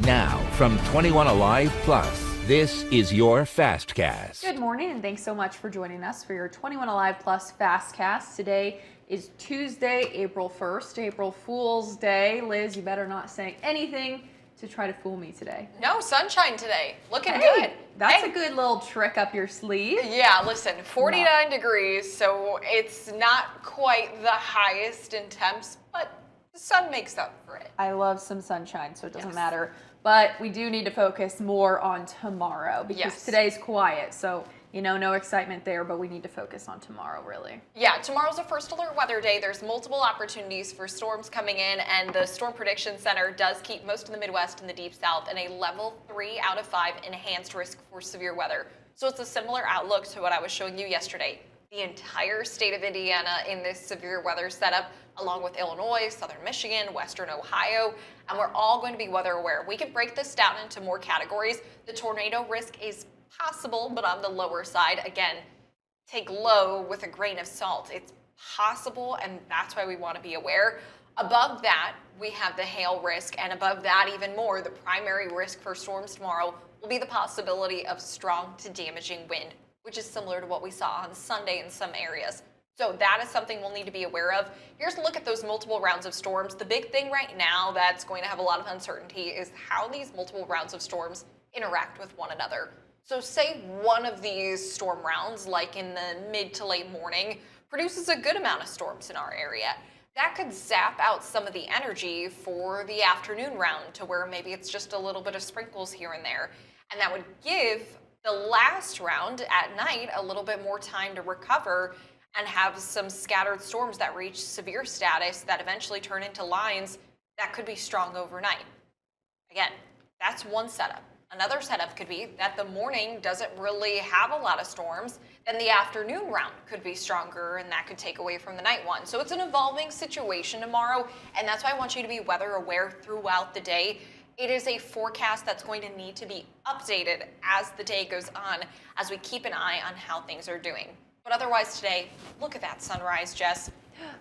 Now, from 21Alive Plus, this is your Fastcast. Good morning, and thanks so much for joining us for your 21Alive Plus Fastcast. Today is Tuesday, April 1st, April Fool's Day. Liz, you better not say anything to try to fool me today. No, sunshine today. Looking good. That's a good little trick up your sleeve. Yeah, listen, 49 degrees, so it's not quite the highest in temps, but the sun makes up for it. I love some sunshine, so it doesn't matter. But we do need to focus more on tomorrow because today's quiet. So, no excitement there, but we need to focus on tomorrow, really. Yeah, tomorrow's a first alert weather day. There's multiple opportunities for storms coming in, and the Storm Prediction Center does keep most of the Midwest and the Deep South in a level 3 out of 5 enhanced risk for severe weather. So it's a similar outlook to what I was showing you yesterday. The entire state of Indiana in this severe weather setup, along with Illinois, southern Michigan, western Ohio, and we're all going to be weather aware. We can break this down into more categories. The tornado risk is possible, but on the lower side. Again, take low with a grain of salt. It's possible, and that's why we want to be aware. Above that, we have the hail risk, and above that even more, the primary risk for storms tomorrow will be the possibility of strong to damaging wind, which is similar to what we saw on Sunday in some areas. So that is something we'll need to be aware of. Here's a look at those multiple rounds of storms. The big thing right now that's going to have a lot of uncertainty is how these multiple rounds of storms interact with one another. So say one of these storm rounds, like in the mid to late morning, produces a good amount of storms in our area. That could zap out some of the energy for the afternoon round to where maybe it's just a little bit of sprinkles here and there. And that would give the last round at night a little bit more time to recover and have some scattered storms that reach severe status that eventually turn into lines that could be strong overnight. Again, that's one setup. Another setup could be that the morning doesn't really have a lot of storms, then the afternoon round could be stronger and that could take away from the night one. So it's an evolving situation tomorrow, and that's why I want you to be weather aware throughout the day. It is a forecast that's going to need to be updated as the day goes on, as we keep an eye on how things are doing. But otherwise today, look at that sunrise, Jess.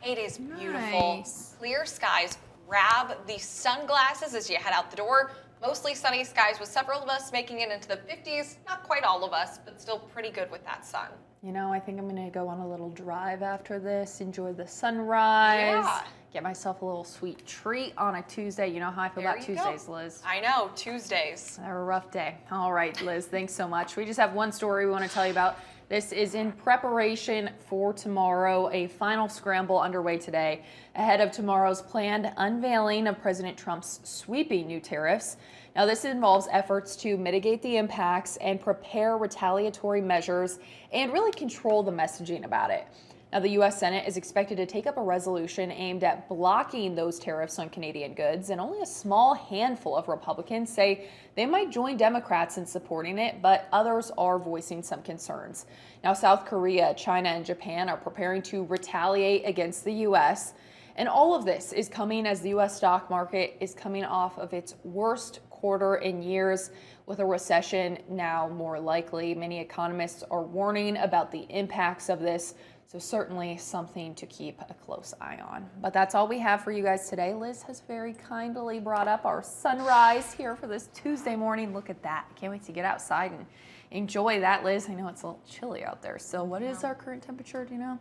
It is beautiful. Nice. Clear skies. Grab the sunglasses as you head out the door. Mostly sunny skies with several of us making it into the 50s. Not quite all of us, but still pretty good with that sun. I think I'm going to go on a little drive after this, enjoy the sunrise, get myself a little sweet treat on a Tuesday. You know how I feel about Tuesdays, Liz. I know, Tuesdays. They're a rough day. All right, Liz, thanks so much. We just have one story we want to tell you about. This is in preparation for tomorrow, a final scramble underway today ahead of tomorrow's planned unveiling of President Trump's sweeping new tariffs. Now, this involves efforts to mitigate the impacts and prepare retaliatory measures and really control the messaging about it. Now, the U.S. Senate is expected to take up a resolution aimed at blocking those tariffs on Canadian goods, and only a small handful of Republicans say they might join Democrats in supporting it, but others are voicing some concerns. Now, South Korea, China, and Japan are preparing to retaliate against the U.S., and all of this is coming as the U.S. stock market is coming off of its worst quarter in years, with a recession now more likely. Many economists are warning about the impacts of this. So certainly something to keep a close eye on. But that's all we have for you guys today. Liz has very kindly brought up our sunrise here for this Tuesday morning. Look at that. I can't wait to get outside and enjoy that, Liz. I know it's a little chilly out there. So what is our current temperature, do you know?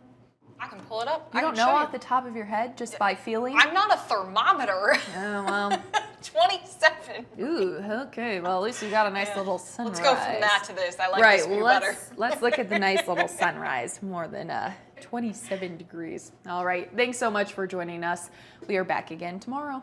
I can pull it up. You don't know off the top of your head just by feeling? I'm not a thermometer. Oh, well. 27. Ooh, okay. Well, at least you got a nice little sunrise. Let's go from that to this. I like this view better. Let's look at the nice little sunrise, more than 27 degrees. All right. Thanks so much for joining us. We are back again tomorrow.